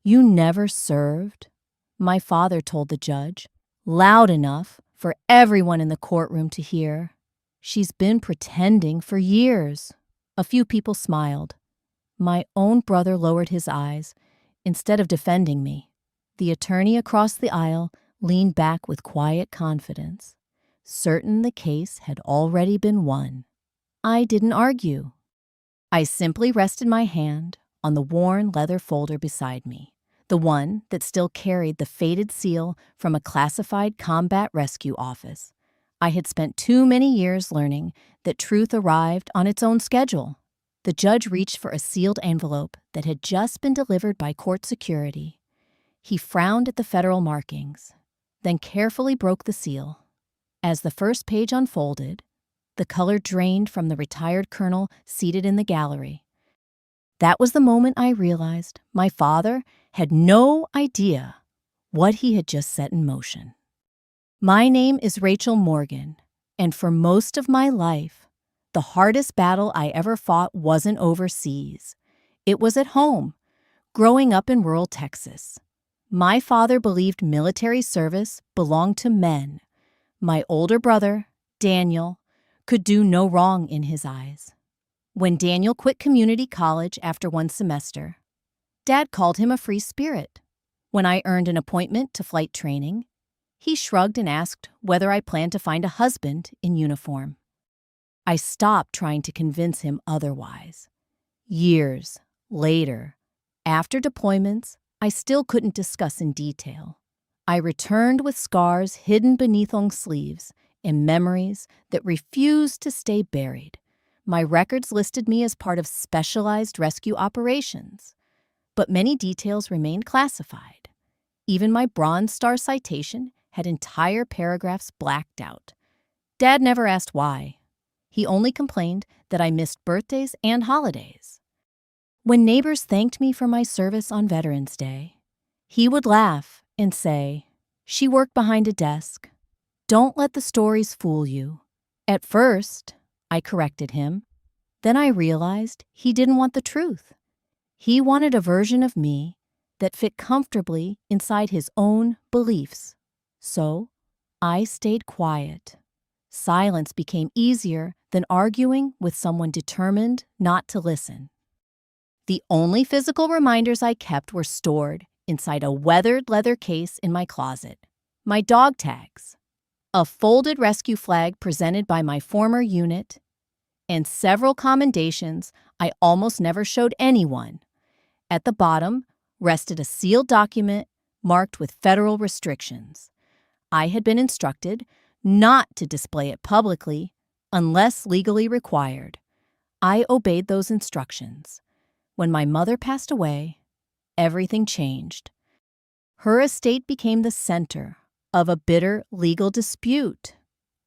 "You never served?" my father told the judge, loud enough for everyone in the courtroom to hear. "She's been pretending for years." A few people smiled. My own brother lowered his eyes. Instead of defending me, the attorney across the aisle leaned back with quiet confidence, certain the case had already been won. I didn't argue. I simply rested my hand on the worn leather folder beside me, the one that still carried the faded seal from a classified combat rescue office. I had spent too many years learning that truth arrived on its own schedule. The judge reached for a sealed envelope that had just been delivered by court security. He frowned at the federal markings, then carefully broke the seal. As the first page unfolded, the color drained from the retired colonel seated in the gallery. That was the moment I realized my father had no idea what he had just set in motion. My name is Rachel Morgan, and for most of my life, the hardest battle I ever fought wasn't overseas. It was at home, growing up in rural Texas. My father believed military service belonged to men. My older brother, Daniel, could do no wrong in his eyes. When Daniel quit community college after one semester, Dad called him a free spirit. When I earned an appointment to flight training, he shrugged and asked whether I planned to find a husband in uniform. I stopped trying to convince him otherwise. Years later, after deployments I still couldn't discuss in detail, I returned with scars hidden beneath long sleeves and memories that refused to stay buried. My records listed me as part of specialized rescue operations, but many details remained classified. Even my Bronze Star citation had entire paragraphs blacked out. Dad never asked why. He only complained that I missed birthdays and holidays. When neighbors thanked me for my service on Veterans Day, he would laugh and say, "She worked behind a desk. Don't let the stories fool you." At first, I corrected him. Then I realized he didn't want the truth. He wanted a version of me that fit comfortably inside his own beliefs. So I stayed quiet. Silence became easier than arguing with someone determined not to listen. The only physical reminders I kept were stored inside a weathered leather case in my closet. My dog tags, a folded rescue flag presented by my former unit, and several commendations I almost never showed anyone. At the bottom rested a sealed document marked with federal restrictions. I had been instructed not to display it publicly unless legally required. I obeyed those instructions. When my mother passed away, everything changed. Her estate became the center of a bitter legal dispute,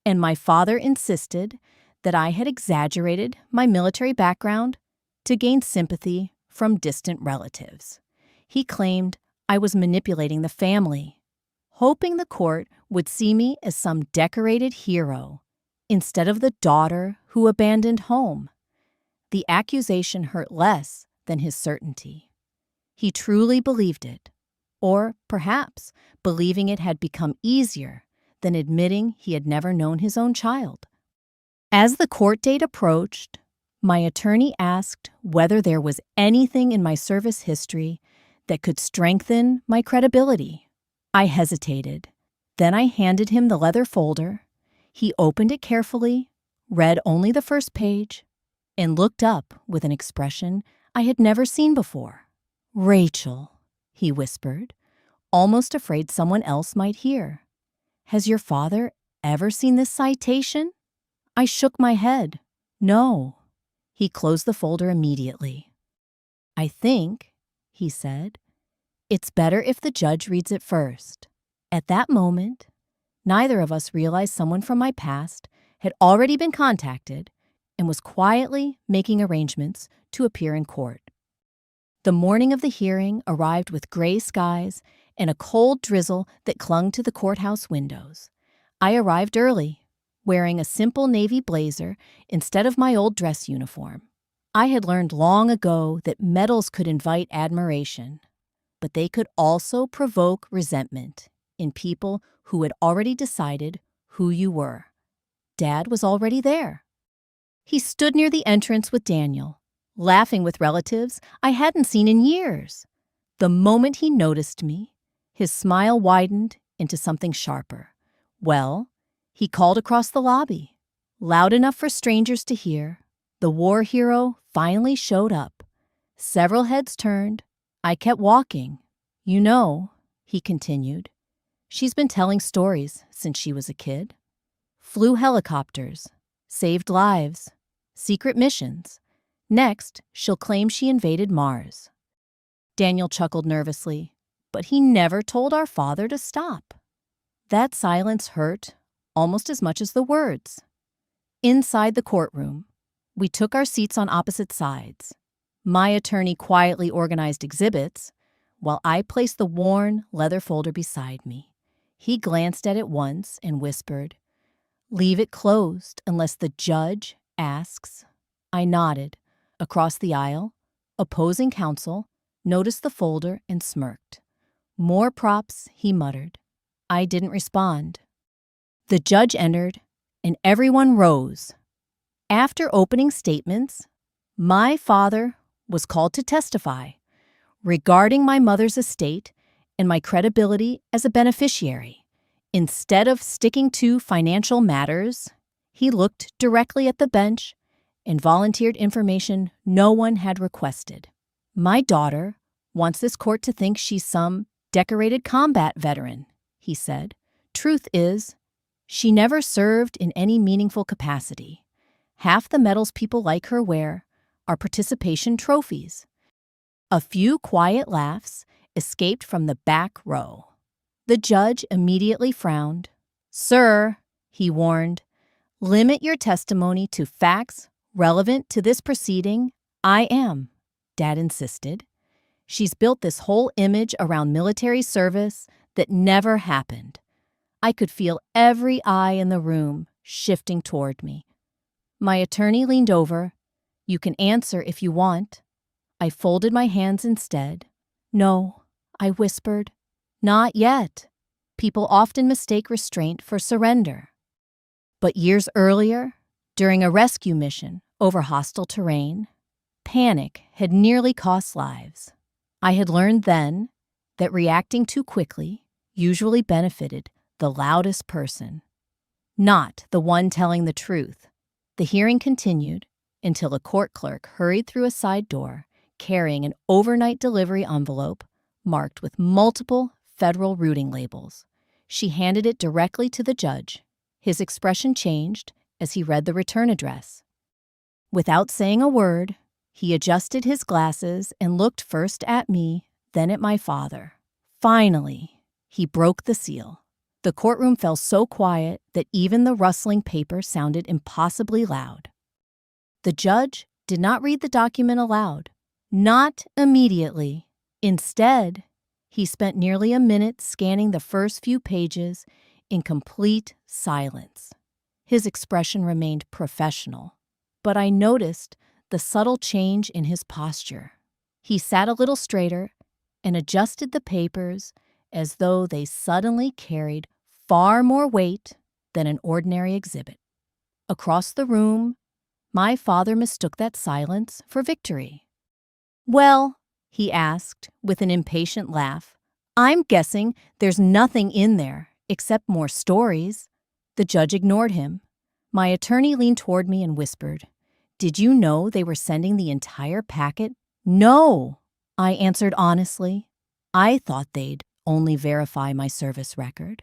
and my father insisted that I had exaggerated my military background to gain sympathy from distant relatives. He claimed I was manipulating the family, hoping the court would see me as some decorated hero instead of the daughter who abandoned home. The accusation hurt less than his certainty. He truly believed it, or perhaps believing it had become easier than admitting he had never known his own child. As the court date approached, my attorney asked whether there was anything in my service history that could strengthen my credibility. I hesitated. Then I handed him the leather folder. He opened it carefully, read only the first page, and looked up with an expression I had never seen before. "Rachel," he whispered, almost afraid someone else might hear. "Has your father ever seen this citation?" I shook my head. "No." He closed the folder immediately. "I think," he said, "it's better if the judge reads it first." At that moment, neither of us realized someone from my past had already been contacted and was quietly making arrangements to appear in court. The morning of the hearing arrived with gray skies and a cold drizzle that clung to the courthouse windows. I arrived early, wearing a simple navy blazer instead of my old dress uniform. I had learned long ago that medals could invite admiration, but they could also provoke resentment in people who had already decided who you were. Dad was already there. He stood near the entrance with Daniel, laughing with relatives I hadn't seen in years. The moment he noticed me, his smile widened into something sharper. Well, he called across the lobby, loud enough for strangers to hear. The war hero finally showed up. Several heads turned. I kept walking. You know, he continued, she's been telling stories since she was a kid. Flew helicopters, saved lives, secret missions. Next, she'll claim she invaded Mars. Daniel chuckled nervously, but he never told our father to stop. That silence hurt almost as much as the words. Inside the courtroom, we took our seats on opposite sides. My attorney quietly organized exhibits, while I placed the worn leather folder beside me. He glanced at it once and whispered, "Leave it closed unless the judge asks." I nodded. Across the aisle, opposing counsel noticed the folder and smirked. "More props," he muttered. I didn't respond. The judge entered, and everyone rose. After opening statements, my father was called to testify regarding my mother's estate and my credibility as a beneficiary. Instead of sticking to financial matters, he looked directly at the bench and volunteered information no one had requested. "My daughter wants this court to think she's some decorated combat veteran," he said. "Truth is, she never served in any meaningful capacity. Half the medals people like her wear are participation trophies." A few quiet laughs escaped from the back row. The judge immediately frowned. "Sir," he warned, "limit your testimony to facts relevant to this proceeding." "I am," Dad insisted. "She's built this whole image around military service that never happened." I could feel every eye in the room shifting toward me. My attorney leaned over. "You can answer if you want." I folded my hands instead. "No," I whispered. "Not yet." People often mistake restraint for surrender. But years earlier, during a rescue mission over hostile terrain, panic had nearly cost lives. I had learned then that reacting too quickly usually benefited the loudest person, not the one telling the truth. The hearing continued until a court clerk hurried through a side door carrying an overnight delivery envelope marked with multiple federal routing labels. She handed it directly to the judge. His expression changed as he read the return address. Without saying a word, he adjusted his glasses and looked first at me, then at my father. Finally, he broke the seal. The courtroom fell so quiet that even the rustling paper sounded impossibly loud. The judge did not read the document aloud. Not immediately. Instead, he spent nearly a minute scanning the first few pages in complete silence. His expression remained professional, but I noticed the subtle change in his posture. He sat a little straighter and adjusted the papers as though they suddenly carried far more weight than an ordinary exhibit. Across the room, my father mistook that silence for victory. "Well," he asked with an impatient laugh, "I'm guessing there's nothing in there except more stories." The judge ignored him. My attorney leaned toward me and whispered, "Did you know they were sending the entire packet?" "No," I answered honestly. "I thought they'd only verify my service record."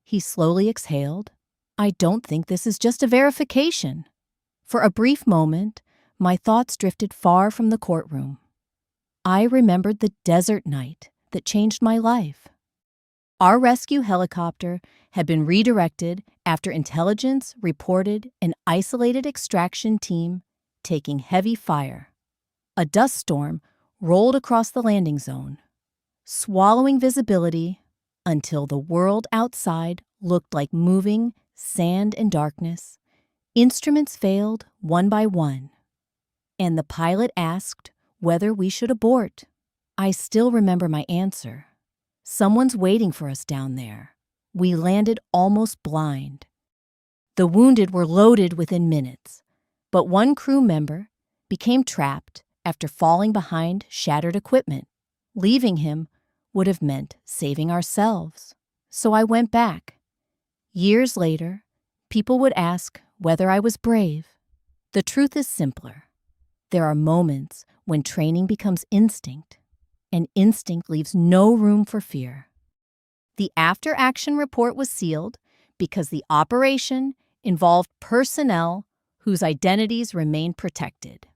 He slowly exhaled. "I don't think this is just a verification." For a brief moment, my thoughts drifted far from the courtroom. I remembered the desert night that changed my life. Our rescue helicopter had been redirected after intelligence reported an isolated extraction team taking heavy fire. A dust storm rolled across the landing zone, swallowing visibility until the world outside looked like moving sand and darkness. Instruments failed one by one, and the pilot asked whether we should abort. I still remember my answer. Someone's waiting for us down there. We landed almost blind. The wounded were loaded within minutes, but one crew member became trapped after falling behind shattered equipment. Leaving him would have meant saving ourselves. So I went back. Years later, people would ask whether I was brave. The truth is simpler. There are moments when training becomes instinct, and instinct leaves no room for fear. The after-action report was sealed because the operation involved personnel whose identities remained protected.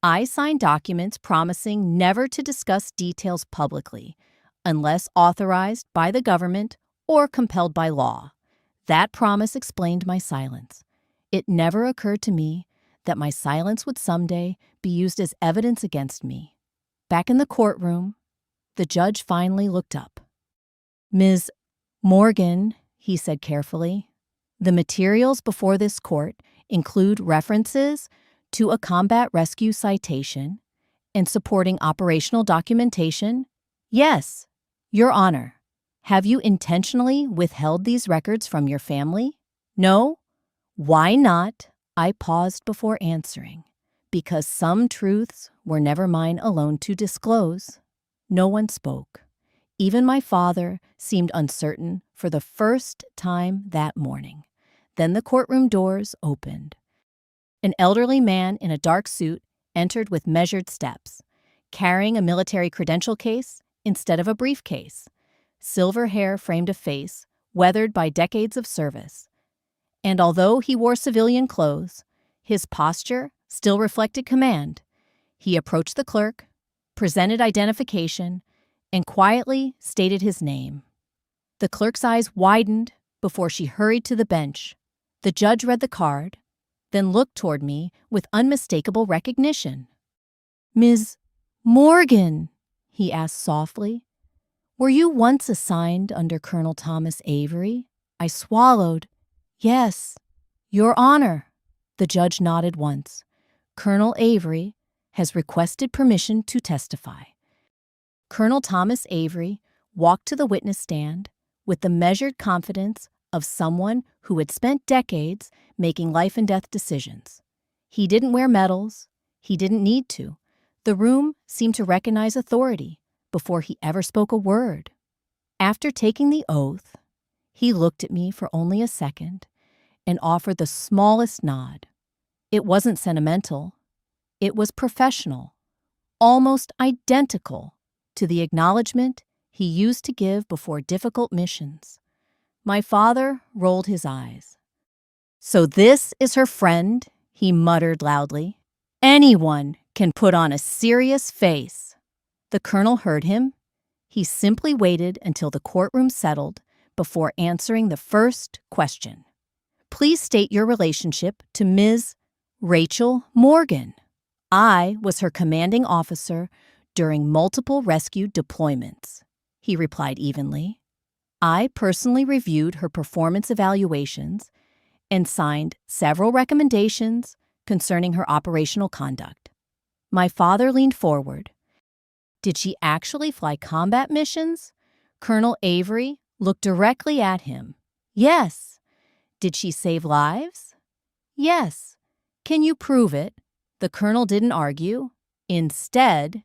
I signed documents promising never to discuss details publicly unless authorized by the government or compelled by law. That promise explained my silence. It never occurred to me that my silence would someday be used as evidence against me. Back in the courtroom, the judge finally looked up. "Ms. Morgan," he said carefully, "the materials before this court include references to a combat rescue citation and supporting operational documentation." "Yes, Your Honor. Have you intentionally withheld these records from your family?" "No." "Why not?" I paused before answering. "Because some truths were never mine alone to disclose." No one spoke. Even my father seemed uncertain for the first time that morning. Then the courtroom doors opened. An elderly man in a dark suit entered with measured steps, carrying a military credential case instead of a briefcase. Silver hair framed a face weathered by decades of service. And although he wore civilian clothes, his posture still reflected command. He approached the clerk, presented identification, and quietly stated his name. The clerk's eyes widened before she hurried to the bench. The judge read the card, then looked toward me with unmistakable recognition. "Ms. Morgan," he asked softly, "were you once assigned under Colonel Thomas Avery?" I swallowed. "Yes, Your Honor." The judge nodded once. "Colonel Avery has requested permission to testify." Colonel Thomas Avery walked to the witness stand with the measured confidence of someone who had spent decades making life and death decisions. He didn't wear medals. He didn't need to. The room seemed to recognize authority before he ever spoke a word. After taking the oath, he looked at me for only a second and offered the smallest nod. It wasn't sentimental. It was professional, almost identical to the acknowledgement he used to give before difficult missions. My father rolled his eyes. "So this is her friend," he muttered loudly. "Anyone can put on a serious face." The colonel heard him. He simply waited until the courtroom settled before answering the first question. "Please state your relationship to Ms. Rachel Morgan." "I was her commanding officer during multiple rescue deployments," he replied evenly. "I personally reviewed her performance evaluations and signed several recommendations concerning her operational conduct." My father leaned forward. "Did she actually fly combat missions?" Colonel Avery looked directly at him. "Yes." "Did she save lives?" "Yes." "Can you prove it?" The colonel didn't argue. Instead,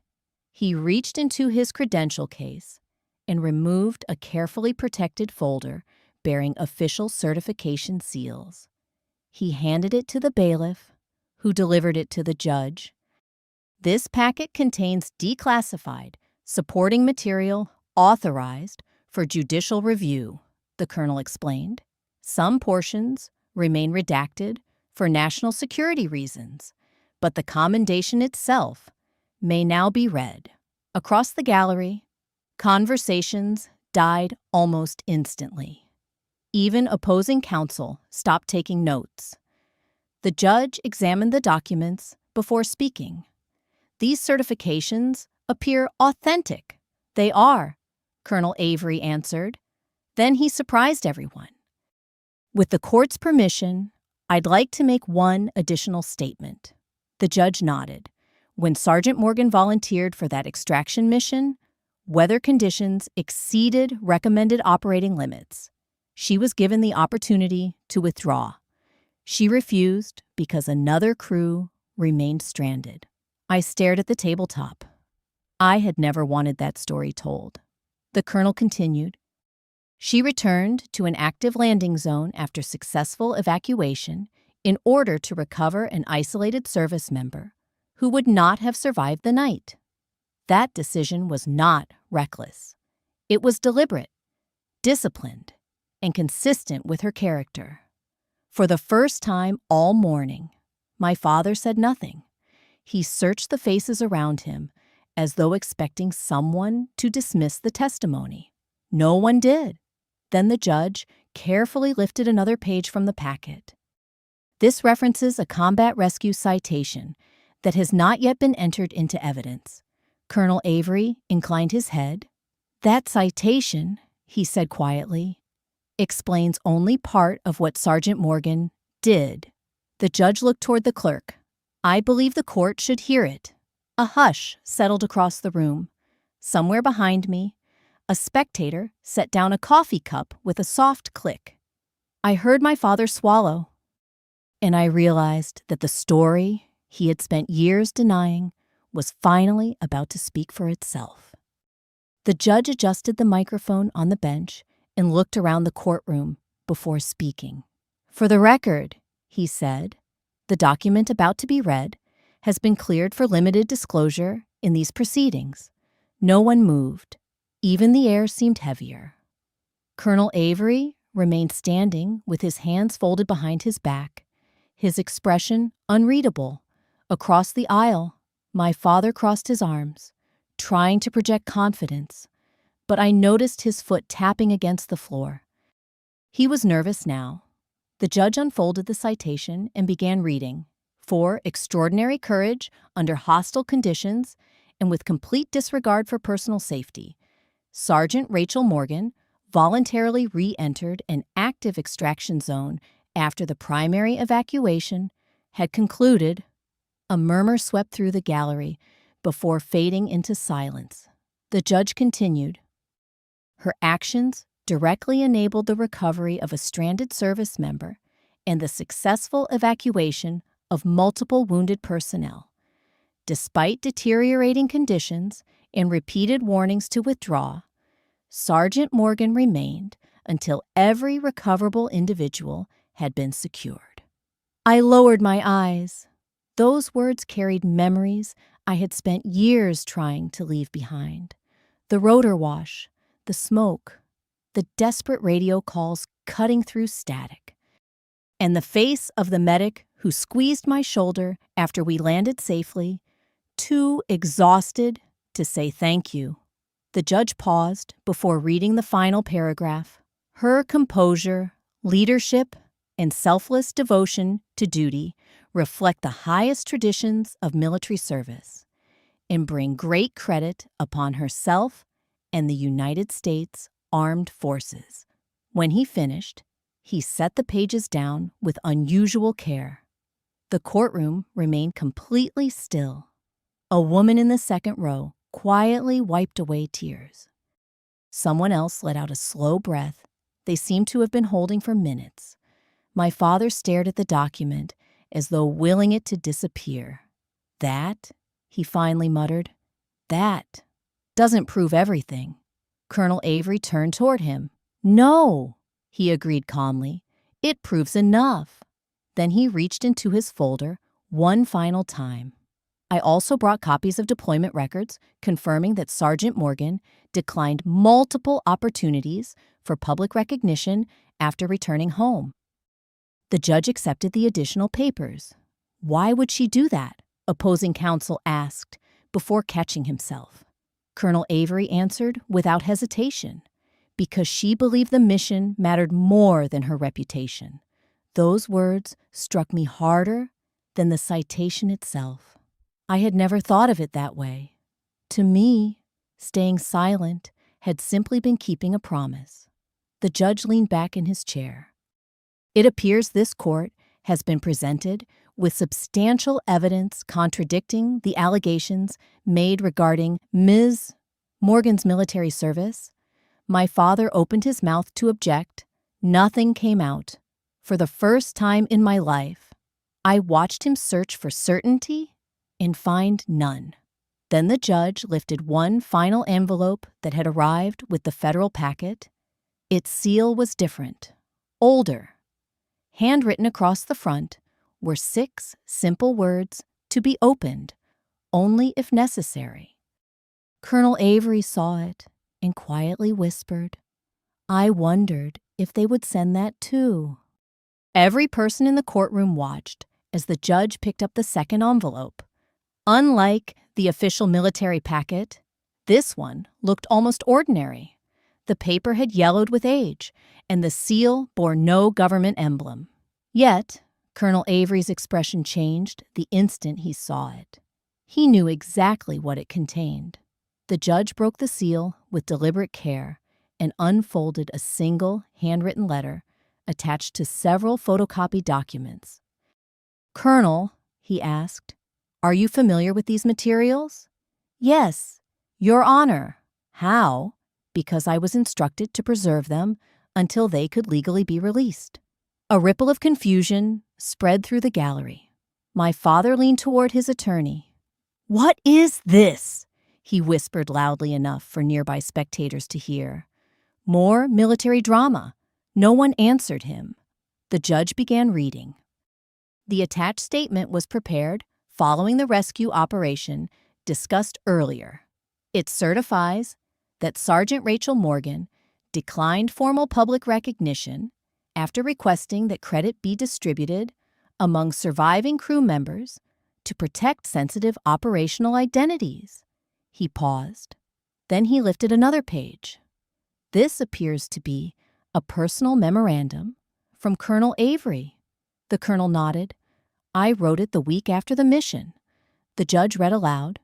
he reached into his credential case and removed a carefully protected folder bearing official certification seals. He handed it to the bailiff, who delivered it to the judge. "This packet contains declassified, supporting material authorized for judicial review," the colonel explained. "Some portions remain redacted for national security reasons, but the commendation itself may now be read." Across the gallery, conversations died almost instantly. Even opposing counsel stopped taking notes. The judge examined the documents before speaking. "These certifications appear authentic." "They are," Colonel Avery answered. Then he surprised everyone. "With the court's permission, I'd like to make one additional statement." The judge nodded. When Sergeant Morgan volunteered for that extraction mission, weather conditions exceeded recommended operating limits. She was given the opportunity to withdraw. She refused because another crew remained stranded. I stared at the tabletop. I had never wanted that story told. The colonel continued. She returned to an active landing zone after successful evacuation in order to recover an isolated service member who would not have survived the night. That decision was not reckless. It was deliberate, disciplined, and consistent with her character. For the first time all morning, my father said nothing. He searched the faces around him as though expecting someone to dismiss the testimony. No one did. Then the judge carefully lifted another page from the packet. This references a combat rescue citation that has not yet been entered into evidence. Colonel Avery inclined his head. That citation, he said quietly, explains only part of what Sergeant Morgan did. The judge looked toward the clerk. I believe the court should hear it. A hush settled across the room. Somewhere behind me, a spectator set down a coffee cup with a soft click. I heard my father swallow, and I realized that the story he had spent years denying was finally about to speak for itself. The judge adjusted the microphone on the bench and looked around the courtroom before speaking. For the record, he said, the document about to be read has been cleared for limited disclosure in these proceedings. No one moved. Even the air seemed heavier. Colonel Avery remained standing with his hands folded behind his back, his expression unreadable. Across the aisle, my father crossed his arms, trying to project confidence, but I noticed his foot tapping against the floor. He was nervous now. The judge unfolded the citation and began reading. For extraordinary courage under hostile conditions and with complete disregard for personal safety, Sergeant Rachel Morgan voluntarily re-entered an active extraction zone after the primary evacuation had concluded. A murmur swept through the gallery before fading into silence. The judge continued. Her actions directly enabled the recovery of a stranded service member and the successful evacuation of multiple wounded personnel. Despite deteriorating conditions and repeated warnings to withdraw, Sergeant Morgan remained until every recoverable individual had been secured. I lowered my eyes. Those words carried memories I had spent years trying to leave behind. The rotor wash, the smoke, the desperate radio calls cutting through static, and the face of the medic who squeezed my shoulder after we landed safely, too exhausted to say thank you. The judge paused before reading the final paragraph. Her composure, leadership, and selfless devotion to duty reflect the highest traditions of military service and bring great credit upon herself and the United States Armed Forces. When he finished, he set the pages down with unusual care. The courtroom remained completely still. A woman in the second row quietly wiped away tears. Someone else let out a slow breath they seemed to have been holding for minutes. My father stared at the document as though willing it to disappear. That, he finally muttered, that doesn't prove everything. Colonel Avery turned toward him. No, he agreed calmly. It proves enough. Then he reached into his folder one final time. I also brought copies of deployment records confirming that Sergeant Morgan declined multiple opportunities for public recognition after returning home. The judge accepted the additional papers. Why would she do that? Opposing counsel asked, before catching himself. Colonel Avery answered without hesitation, because she believed the mission mattered more than her reputation. Those words struck me harder than the citation itself. I had never thought of it that way. To me, staying silent had simply been keeping a promise. The judge leaned back in his chair. It appears this court has been presented with substantial evidence contradicting the allegations made regarding Ms. Morgan's military service, my father opened his mouth to object. Nothing came out. For the first time in my life, I watched him search for certainty and find none. Then the judge lifted one final envelope that had arrived with the federal packet. Its seal was different, older. Handwritten across the front were 6 simple words to be opened only if necessary. Colonel Avery saw it and quietly whispered, "I wondered if they would send that too." Every person in the courtroom watched as the judge picked up the second envelope. Unlike the official military packet, this one looked almost ordinary. The paper had yellowed with age, and the seal bore no government emblem. Yet, Colonel Avery's expression changed the instant he saw it. He knew exactly what it contained. The judge broke the seal with deliberate care and unfolded a single handwritten letter attached to several photocopied documents. "Colonel," he asked, "are you familiar with these materials?" "Yes, Your Honor." "How?" "Because I was instructed to preserve them until they could legally be released." A ripple of confusion spread through the gallery. My father leaned toward his attorney. "What is this?" he whispered loudly enough for nearby spectators to hear. More military drama. No one answered him. The judge began reading. The attached statement was prepared following the rescue operation discussed earlier. It certifies that Sergeant Rachel Morgan declined formal public recognition after requesting that credit be distributed among surviving crew members to protect sensitive operational identities. He paused. Then he lifted another page. This appears to be a personal memorandum from Colonel Avery. The colonel nodded. "I wrote it the week after the mission." The judge read aloud.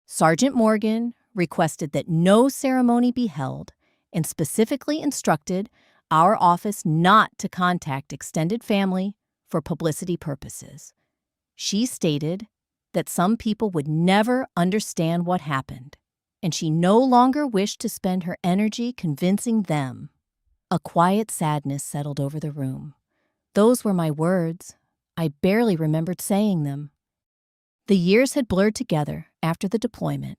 "Sergeant Morgan requested that no ceremony be held and specifically instructed our office not to contact extended family for publicity purposes. She stated that some people would never understand what happened, and she no longer wished to spend her energy convincing them." A quiet sadness settled over the room. Those were my words. I barely remembered saying them. The years had blurred together after the deployment,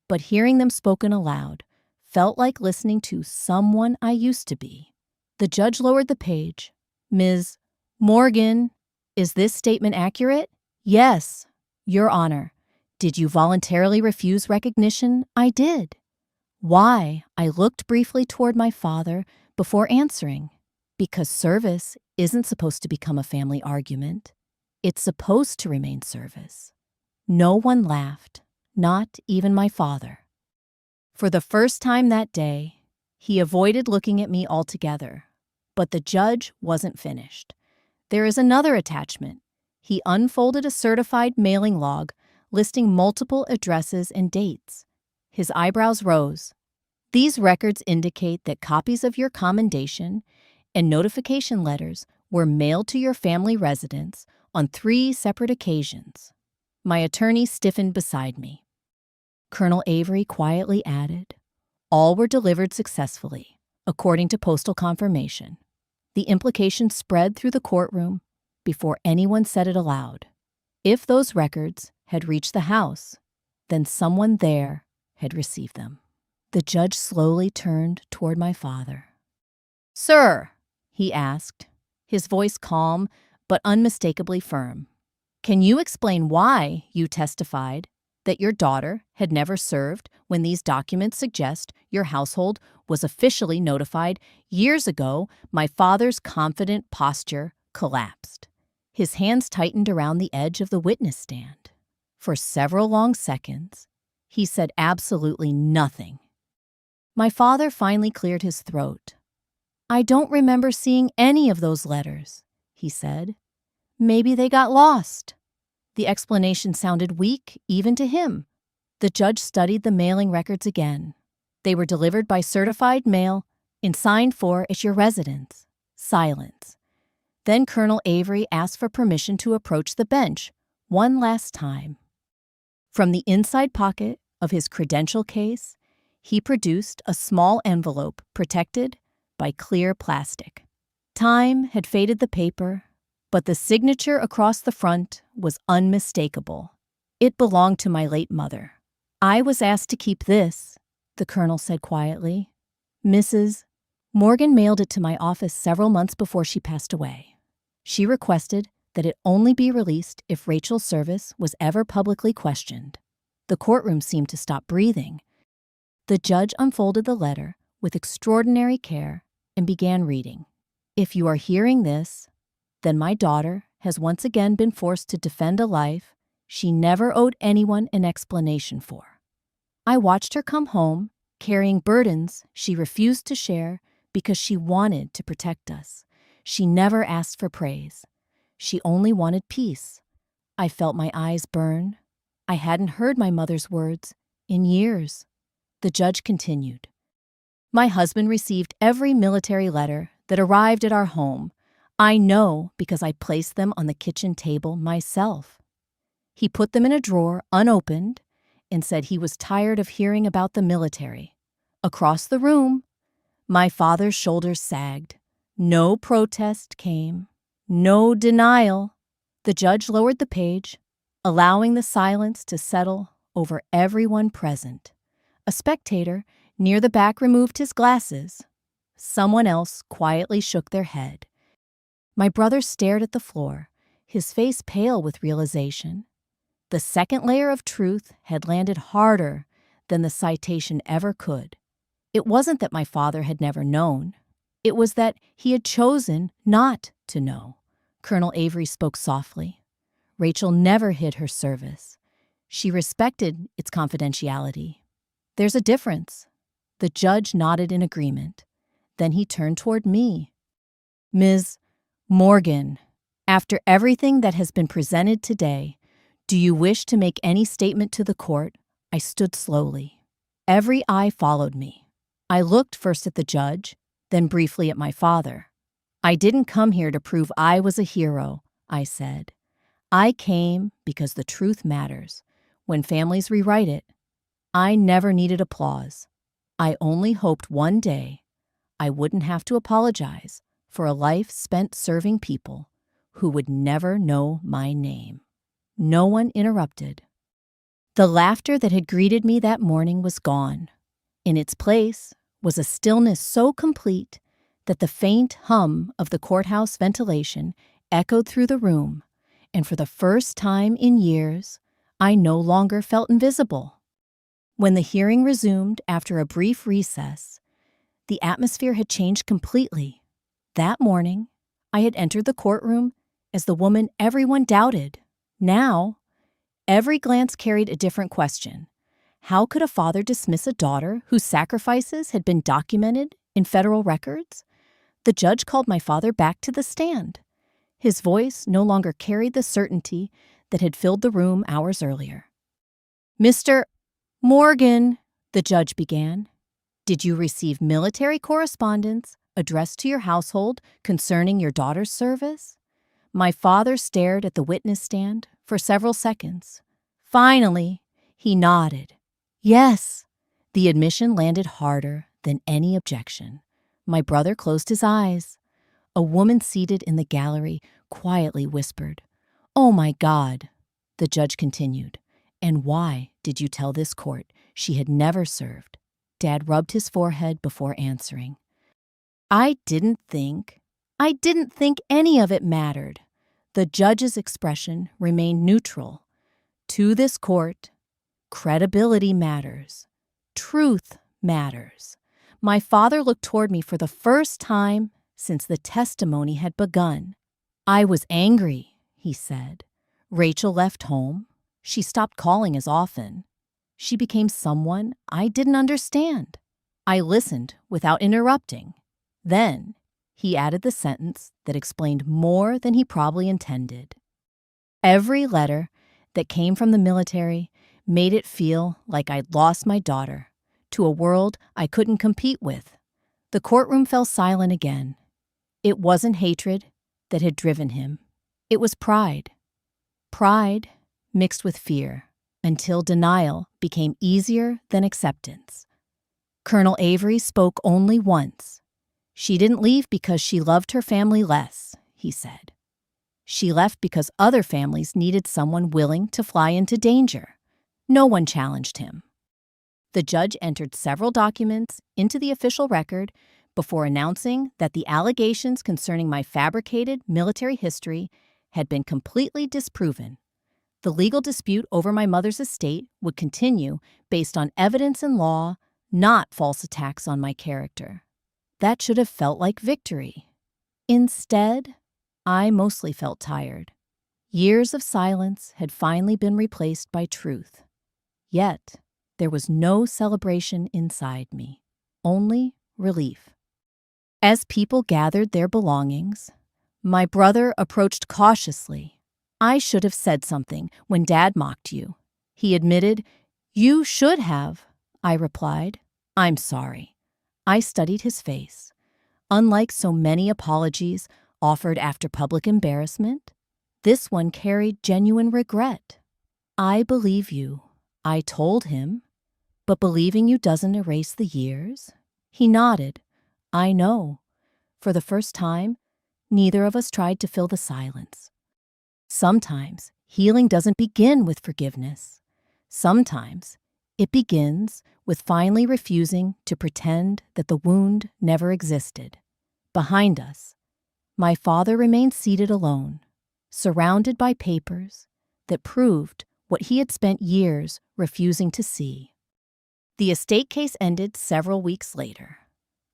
but hearing them spoken aloud felt like listening to someone I used to be. The judge lowered the page. "Ms. Morgan, is this statement accurate?" "Yes, Your Honor." "Did you voluntarily refuse recognition?" "I did." "Why?" I looked briefly toward my father before answering. "Because service isn't supposed to become a family argument. It's supposed to remain service." No one laughed, not even my father. For the first time that day, he avoided looking at me altogether. But the judge wasn't finished. "There is another attachment." He unfolded a certified mailing log listing multiple addresses and dates. His eyebrows rose. "These records indicate that copies of your commendation and notification letters were mailed to your family residence on 3 separate occasions." My attorney stiffened beside me. Colonel Avery quietly added, "All were delivered successfully, according to postal confirmation." The implication spread through the courtroom before anyone said it aloud. If those records had reached the house, then someone there had received them. The judge slowly turned toward my father. "Sir," he asked, his voice calm but unmistakably firm, "can you explain why you testified that your daughter had never served when these documents suggest your household was officially notified years ago?" My father's confident posture collapsed. His hands tightened around the edge of the witness stand. For several long seconds, he said absolutely nothing. My father finally cleared his throat. "I don't remember seeing any of those letters," he said. "Maybe they got lost." The explanation sounded weak even to him. The judge studied the mailing records again. "They were delivered by certified mail and signed for at your residence." Silence. Then Colonel Avery asked for permission to approach the bench one last time. From the inside pocket of his credential case, he produced a small envelope protected by clear plastic. Time had faded the paper, but the signature across the front was unmistakable. It belonged to my late mother. "I was asked to keep this," the colonel said quietly. "Mrs. Morgan mailed it to my office several months before she passed away. She requested that it only be released if Rachel's service was ever publicly questioned." The courtroom seemed to stop breathing. The judge unfolded the letter with extraordinary care and began reading. "If you are hearing this, then my daughter has once again been forced to defend a life she never owed anyone an explanation for. I watched her come home carrying burdens she refused to share because she wanted to protect us. She never asked for praise. She only wanted peace. I felt my eyes burn. I hadn't heard my mother's words in years." The judge continued. "My husband received every military letter that arrived at our home. I know because I placed them on the kitchen table myself. He put them in a drawer unopened and said he was tired of hearing about the military." Across the room, my father's shoulders sagged. No protest came. No denial. The judge lowered the page, allowing the silence to settle over everyone present. A spectator near the back removed his glasses. Someone else quietly shook their head. My brother stared at the floor, his face pale with realization. The second layer of truth had landed harder than the citation ever could. It wasn't that my father had never known. It was that he had chosen not to know. Colonel Avery spoke softly. "Rachel never hid her service. She respected its confidentiality. There's a difference." The judge nodded in agreement. Then he turned toward me. "Ms. Morgan, after everything that has been presented today, do you wish to make any statement to the court?" I stood slowly. Every eye followed me. I looked first at the judge, then briefly at my father. "I didn't come here to prove I was a hero," I said. "I came because the truth matters. When families rewrite it, I never needed applause. I only hoped one day I wouldn't have to apologize for a life spent serving people who would never know my name." No one interrupted. The laughter that had greeted me that morning was gone. In its place was a stillness so complete that the faint hum of the courthouse ventilation echoed through the room, and for the first time in years, I no longer felt invisible. When the hearing resumed after a brief recess, the atmosphere had changed completely. That morning, I had entered the courtroom as the woman everyone doubted. Now, every glance carried a different question. How could a father dismiss a daughter whose sacrifices had been documented in federal records? The judge called my father back to the stand. His voice no longer carried the certainty that had filled the room hours earlier. "Mr. Morgan," the judge began, "did you receive military correspondence addressed to your household concerning your daughter's service?" My father stared at the witness stand for several seconds. Finally, he nodded. "Yes." The admission landed harder than any objection. My brother closed his eyes. A woman seated in the gallery quietly whispered, "Oh my God." The judge continued, "And why did you tell this court she had never served?" Dad rubbed his forehead before answering. I didn't think any of it mattered." The judge's expression remained neutral. "To this court, credibility matters. Truth matters." My father looked toward me for the first time since the testimony had begun. "I was angry," he said. "Rachel left home. She stopped calling as often. She became someone I didn't understand. I listened without interrupting. Then he added the sentence that explained more than he probably intended. Every letter that came from the military made it feel like I'd lost my daughter to a world I couldn't compete with. The courtroom fell silent again. It wasn't hatred. that had driven him. It was pride. Pride mixed with fear, until denial became easier than acceptance. Colonel Avery spoke only once. She didn't leave because she loved her family less, he said. She left because other families needed someone willing to fly into danger. No one challenged him. The judge entered several documents into the official record before announcing that the allegations concerning my fabricated military history had been completely disproven. The legal dispute over my mother's estate would continue based on evidence and law, not false attacks on my character. That should have felt like victory. Instead, I mostly felt tired. Years of silence had finally been replaced by truth. Yet, there was no celebration inside me, only relief. As people gathered their belongings, my brother approached cautiously. I should have said something when Dad mocked you. He admitted, "You should have," I replied. "I'm sorry." I studied his face. Unlike so many apologies offered after public embarrassment, this one carried genuine regret. "I believe you," I told him. "But believing you doesn't erase the years?" He nodded. "I know." For the first time, neither of us tried to fill the silence. Sometimes healing doesn't begin with forgiveness. Sometimes it begins with finally refusing to pretend that the wound never existed. Behind us, my father remained seated alone, surrounded by papers that proved what he had spent years refusing to see. The estate case ended several weeks later.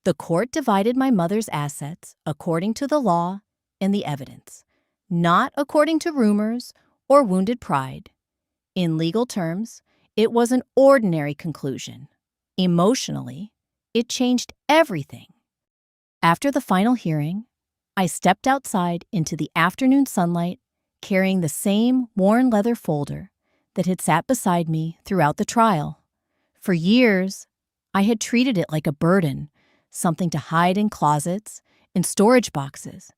The court divided my mother's assets according to the law and the evidence, not according to rumors or wounded pride. In legal terms, it was an ordinary conclusion. Emotionally, it changed everything. After the final hearing, I stepped outside into the afternoon sunlight carrying the same worn leather folder that had sat beside me throughout the trial. For years, I had treated it like a burden, something to hide in closets and storage boxes,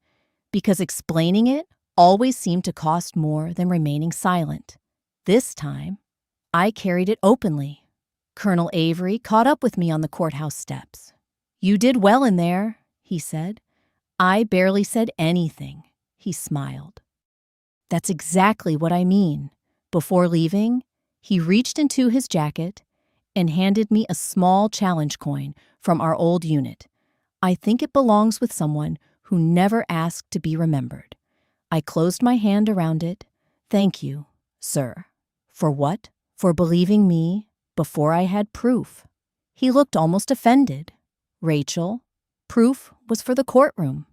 because explaining it always seemed to cost more than remaining silent. This time, I carried it openly. Colonel Avery caught up with me on the courthouse steps. "You did well in there," he said. I barely said anything. He smiled. "That's exactly what I mean." Before leaving, he reached into his jacket and handed me a small challenge coin from our old unit. "I think it belongs with someone who never asked to be remembered." I closed my hand around it. "Thank you, sir." "For what?" "For believing me before I had proof." He looked almost offended. "Rachel, proof was for the courtroom.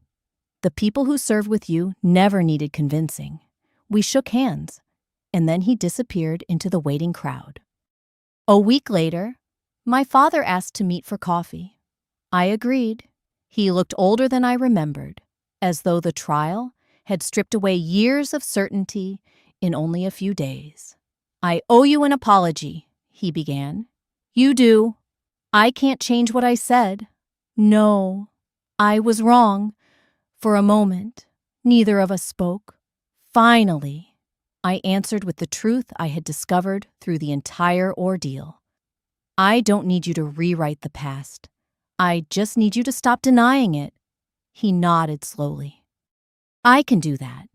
The people who served with you never needed convincing." We shook hands, and then he disappeared into the waiting crowd. A week later, my father asked to meet for coffee. I agreed. He looked older than I remembered, as though the trial had stripped away years of certainty in only a few days. "I owe you an apology," he began. "You do. I can't change what I said." "No, I was wrong." For a moment, neither of us spoke. Finally, I answered with the truth I had discovered through the entire ordeal. "I don't need you to rewrite the past. I just need you to stop denying it." He nodded slowly. "I can do that."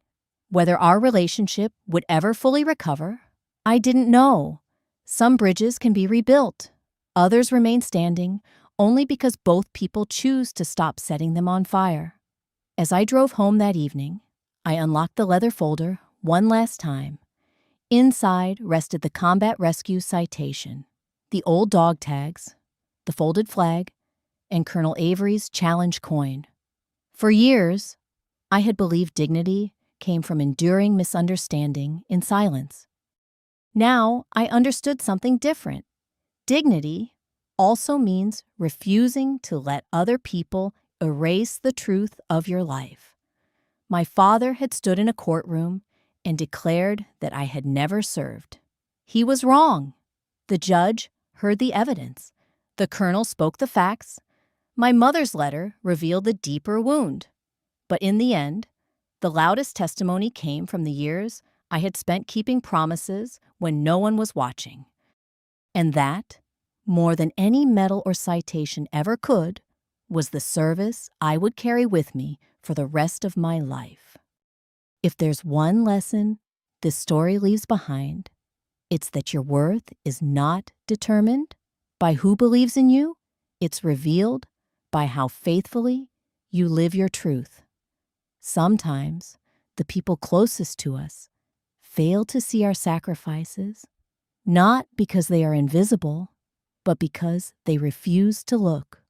Whether our relationship would ever fully recover, I didn't know. Some bridges can be rebuilt. Others remain standing only because both people choose to stop setting them on fire. As I drove home that evening, I unlocked the leather folder one last time. Inside rested the Combat Rescue Citation, the old dog tags, the folded flag, and Colonel Avery's challenge coin. For years, I had believed dignity came from enduring misunderstanding in silence. Now I understood something different. Dignity also means refusing to let other people erase the truth of your life. My father had stood in a courtroom and declared that I had never served. He was wrong. The judge heard the evidence. The colonel spoke the facts. My mother's letter revealed the deeper wound. But in the end, The loudest testimony came from the years I had spent keeping promises when no one was watching. And that, more than any medal or citation ever could, was the service I would carry with me for the rest of my life. If there's one lesson this story leaves behind, it's that your worth is not determined by who believes in you. It's revealed by how faithfully you live your truth. Sometimes the people closest to us fail to see our sacrifices, not because they are invisible, but because they refuse to look.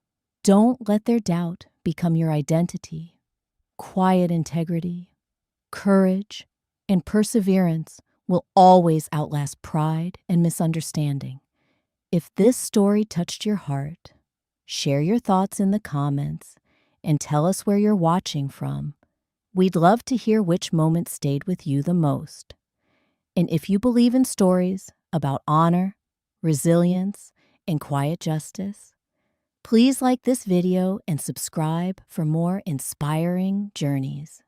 Don't let their doubt become your identity. Quiet integrity, courage, and perseverance will always outlast pride and misunderstanding. If this story touched your heart, share your thoughts in the comments and tell us where you're watching from. We'd love to hear which moment stayed with you the most. And if you believe in stories about honor, resilience, and quiet justice, please like this video and subscribe for more inspiring journeys.